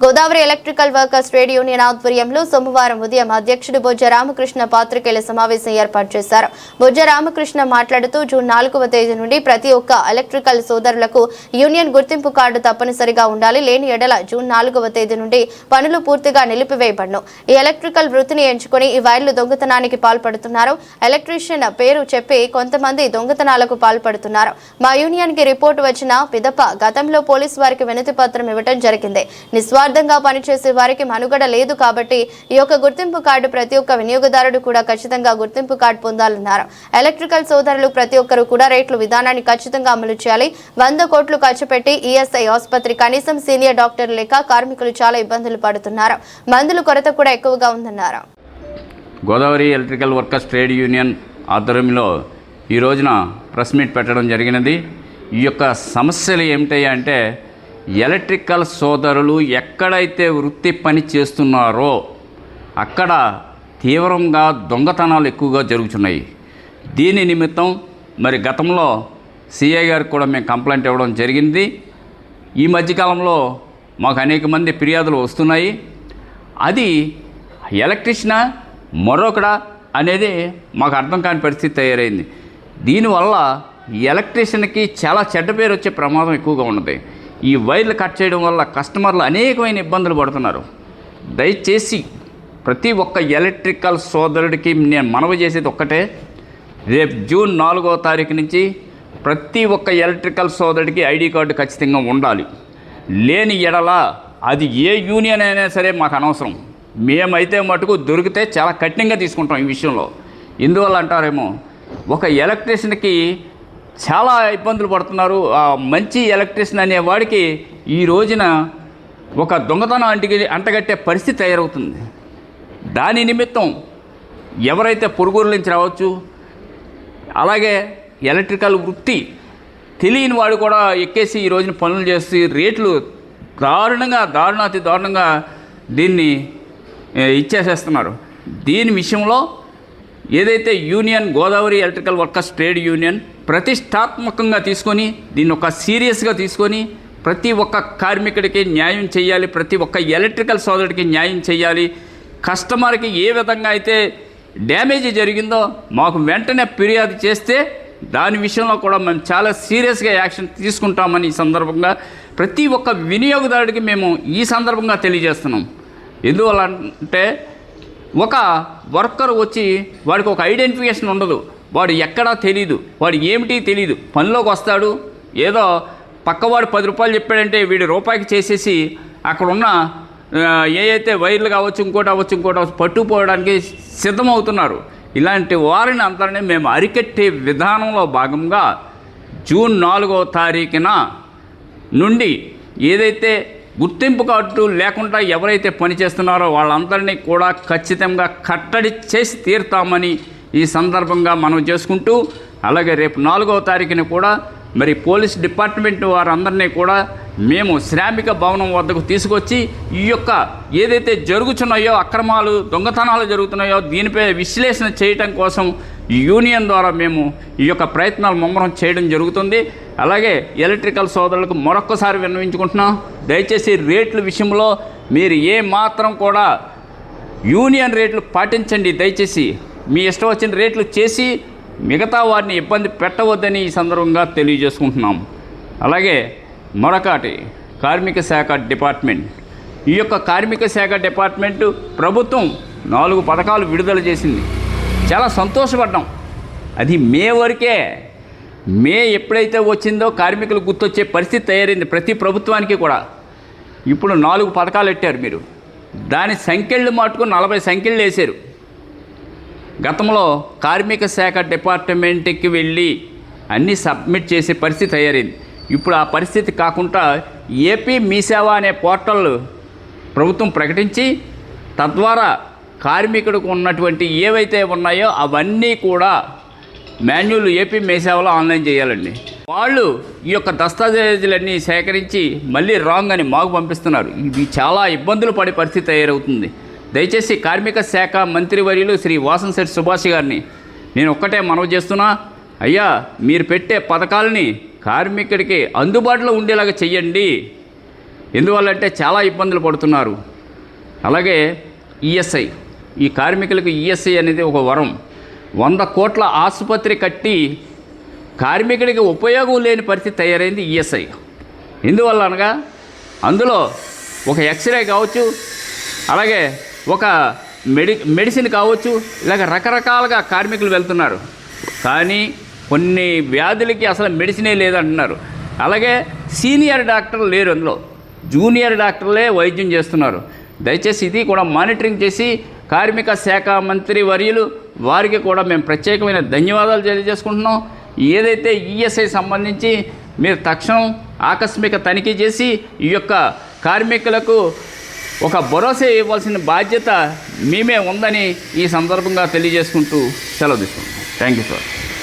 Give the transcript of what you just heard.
Godavari electrical workers trade union ఆధ్వర్యంలో సోమవారం ఉదయం అధ్యక్షుడు బొజ్జ రామకృష్ణ పాత్రికేయుల సమావేశం ఏర్పాటు చేశారు. బొజ్జ రామకృష్ణ మాట్లాడుతూ జూన్ 4వ తేదీ నుండి ప్రతి ఒక్క ఎలక్ట్రికల్ సోదరులకు యూనియన్ గుర్తింపు కార్డు తప్పనిసరిగా ఉండాలి. లేని ఎడల జూన్ 4వ తేదీ నుండి పనులు పూర్తిగా నిలిపివేయబడను. ఈ ఎలక్ట్రికల్ వృత్తిని ఎంచుకొని ఈ వైర్లు దొంగతనానికి పాల్పడుతున్నారు. ఎలక్ట్రీషియన్ పేరు చెప్పి కొంతమంది దొంగతనాలకు పాల్పడుతున్నారు. మా యూనియన్ కి రిపోర్టు వచ్చిన పిదప గతంలో పోలీసు వారికి వినతి పత్రం ఇవ్వడం జరిగింది. నిస్వార్థంగా పనిచేసే వారికి మనుగడ లేదు కాబట్టి ఈ యొక్క గుర్తింపు కార్డు ప్రతి ఒక్క వినియోగదారుడు కూడా ఖచ్చితంగా గుర్తింపు కార్డు పొందాలన్నారు. ఎలక్ట్రికల్ సోదరులు ప్రతి ఒక్కరు కూడా రేట్ల విధానాన్ని ఖచ్చితంగా అమలు చేయాలి. 100 కోట్లు ఖర్చు పెట్టి ఈఎస్ఐ ఆసుపత్రి కనీసం సీనియర్ డాక్టర్ లేక కార్మికులు చాలా ఇబ్బందులు పడుతున్నారు. మందుల కొరత కూడా ఎక్కువగా ఉందన్నారు. Godavari electrical workers trade union ఆధ్వర్యంలో ఈ రోజున ప్రెస్ మీట్ పెట్టడం జరిగినది. ఈ యొక్క సమస్యలు ఏమిటంటే ఎలక్ట్రికల్ సోదరులు ఎక్కడైతే వృత్తి పని చేస్తున్నారో అక్కడ తీవ్రంగా దొంగతనాలు ఎక్కువగా జరుగుతున్నాయి. దీని నిమిత్తం మరి గతంలో సిఐ గారికి కూడా మేము కంప్లైంట్ ఇవ్వడం జరిగింది. ఈ మధ్యకాలంలో మాకు అనేక మంది ఫిర్యాదులు వస్తున్నాయి. అది ఎలక్ట్రీషియనా మరొకడా అనేది మాకు అర్థం కాని పరిస్థితి తయారైంది. దీనివల్ల ఎలక్ట్రీషియన్కి చాలా చెడ్డ పేరు వచ్చే ప్రమాదం ఎక్కువగా ఉన్నది. ఈ వైర్లు కట్ చేయడం వల్ల కస్టమర్లు అనేకమైన ఇబ్బందులు పడుతున్నారు. దయచేసి ప్రతి ఒక్క ఎలక్ట్రికల్ సోదరుడికి నేను మనవి చేసేది ఒక్కటే, రేపు జూన్ 4వ తారీఖు నుంచి ప్రతి ఒక్క ఎలక్ట్రికల్ సోదరుడికి ఐడి కార్డు ఖచ్చితంగా ఉండాలి. లేని ఎడల అది ఏ యూనియన్ అయినా సరే మాకు అనవసరం. మేమైతే మటుకు దొరికితే చాలా కఠినంగా తీసుకుంటాం ఈ విషయంలో. ఎందువల్ల అంటారేమో, ఒక ఎలక్ట్రీషియన్కి చాలా ఇబ్బందులు పడుతున్నారు. మంచి ఎలక్ట్రీషియన్ అనేవాడికి ఈ రోజున ఒక దొంగతనం అంటగట్టే పరిస్థితి తయారవుతుంది. దాని నిమిత్తం ఎవరైతే పొరుగురు నుంచి రావచ్చు, అలాగే ఎలక్ట్రికల్ వృత్తి తెలియని వాడు కూడా ఎక్కేసి ఈ రోజున పనులు చేసి రేట్లు దారుణాతి దారుణంగా దీన్ని ఇచ్చేసేస్తున్నారు. దీని విషయంలో ఏదైతే union Godavari electrical workers trade union ప్రతిష్టాత్మకంగా తీసుకొని దీన్ని ఒక సీరియస్గా తీసుకొని ప్రతి ఒక్క కార్మికుడికి న్యాయం చేయాలి. ప్రతి ఒక్క ఎలక్ట్రికల్ సోదరుడికి న్యాయం చేయాలి. కస్టమర్కి ఏ విధంగా అయితే డ్యామేజ్ జరిగిందో మాకు వెంటనే ఫిర్యాదు చేస్తే దాని విషయంలో కూడా మేము చాలా సీరియస్గా యాక్షన్ తీసుకుంటామని ఈ సందర్భంగా ప్రతి ఒక్క వినియోగదారుడికి మేము ఈ సందర్భంగా తెలియజేస్తున్నాం. ఎందువల్ల అంటే ఒక వర్కర్ వచ్చి వాడికి ఒక ఐడెంటిఫికేషన్ ఉండదు. వాడు ఎక్కడా తెలీదు, వాడు ఏమిటి తెలీదు. పనిలోకి వస్తాడు, ఏదో పక్కవాడు 10 రూపాయలు చెప్పాడంటే వీడి రూపాయికి చేసేసి అక్కడ ఉన్న ఏ అయితే వైర్లు కావచ్చు ఇంకోటి పట్టుకుపోవడానికి సిద్ధమవుతున్నారు. ఇలాంటి వారిని అందరినీ మేము అరికట్టే విధానంలో భాగంగా జూన్ 4వ తారీఖున నుండి ఏదైతే గుర్తింపు కార్డు లేకుండా ఎవరైతే పనిచేస్తున్నారో వాళ్ళందరినీ కూడా ఖచ్చితంగా కట్టడి చేసి తీరుతామని ఈ సందర్భంగా మనం చేసుకుంటూ, అలాగే రేపు 4వ తారీఖున కూడా మరి పోలీస్ డిపార్ట్మెంట్ వారందరినీ కూడా మేము శ్రామిక భవనం వద్దకు తీసుకొచ్చి ఈ యొక్క ఏదైతే జరుగుతున్నాయో అక్రమాలు దొంగతనాలు జరుగుతున్నాయో దీనిపై విశ్లేషణ చేయటం కోసం యూనియన్ ద్వారా మేము ఈ యొక్క ప్రయత్నాలు ముమ్మరం చేయడం జరుగుతుంది. అలాగే ఎలక్ట్రికల్ సోదరులకు మరొక్కసారి విన్నవించుకుంటున్నాం, దయచేసి రేట్ల విషయంలో మీరు ఏ మాత్రం కూడా యూనియన్ రేట్లు పాటించండి. దయచేసి మీ ఇష్టం వచ్చిన రేట్లు చేసి మిగతా వారిని ఇబ్బంది పెట్టవద్దని ఈ సందర్భంగా తెలియజేసుకుంటున్నాం. అలాగే మరొకటి కార్మిక శాఖ డిపార్ట్మెంట్. ఈ యొక్క కార్మిక శాఖ డిపార్ట్మెంటు ప్రభుత్వం 4 పథకాలు విడుదల చేసింది. చాలా సంతోషపడ్డాం. అది మే వరకే. మే ఎప్పుడైతే వచ్చిందో కార్మికులు గుర్తొచ్చే పరిస్థితి తయారైంది ప్రతి ప్రభుత్వానికి కూడా. ఇప్పుడు 4 పథకాలు పెట్టారు మీరు. దాని సంఖ్యలు మటుకు 40 సంఖ్యలు వేశారు. గతంలో కార్మిక శాఖ డిపార్ట్మెంట్కి వెళ్ళి అన్నీ సబ్మిట్ చేసే పరిస్థితి తయారైంది. ఇప్పుడు ఆ పరిస్థితి కాకుండా ఏపీ మీ సేవ అనే పోర్టల్ ప్రభుత్వం ప్రకటించి తద్వారా కార్మికుడికి ఉన్నటువంటి ఏవైతే ఉన్నాయో అవన్నీ కూడా మాన్యువల్ ఏపీ మీ సేవలో ఆన్లైన్ చేయాలండి. వాళ్ళు ఈ యొక్క దస్తావేజులన్నీ సేకరించి మళ్ళీ రాంగ్ అని మాకు పంపిస్తున్నారు. ఇవి చాలా ఇబ్బందులు పడే పరిస్థితి తయారవుతుంది. దయచేసి కార్మిక శాఖ మంత్రివర్యులు శ్రీ వాసంశెట్టి సుభాష్ గారిని నేను ఒక్కటే మనవి చేస్తున్నా, అయ్యా మీరు పెట్టే పథకాలని కార్మికుడికి అందుబాటులో ఉండేలాగా చెయ్యండి. ఎందువల్లంటే చాలా ఇబ్బందులు పడుతున్నారు. అలాగే ఈఎస్ఐ, ఈ కార్మికులకు ఈఎస్ఐ అనేది ఒక వరం. 100 కోట్ల ఆసుపత్రి కట్టి కార్మికుడికి ఉపయోగం లేని పరిస్థితి తయారైంది ఈఎస్ఐ. ఎందువల్ల అనగా అందులో ఒక ఎక్స్రే కావచ్చు, అలాగే ఒక మెడిసిన్ కావచ్చు, ఇలాగ రకరకాలుగా కార్మికులు వెళ్తున్నారు. కానీ కొన్ని వ్యాధులకి అసలు మెడిసినే లేదంటున్నారు. అలాగే సీనియర్ డాక్టర్లు లేరు, అందులో జూనియర్ డాక్టర్లే వైద్యం చేస్తున్నారు. దయచేసి ఇది కూడా మానిటరింగ్ చేసి కార్మిక శాఖ మంత్రి వర్యులు వారికి కూడా మేము ప్రత్యేకమైన ధన్యవాదాలు తెలియజేసుకుంటున్నాం. ఏదైతే ఈఎస్ఐ సంబంధించి మీరు తక్షణం ఆకస్మిక తనిఖీ చేసి ఈ యొక్క కార్మికులకు ఒక భరోసా ఇవ్వాల్సిన బాధ్యత మేమే ఉందని ఈ సందర్భంగా తెలియజేసుకుంటూ సెలవు తీసుకుంటాం. Thank you sir.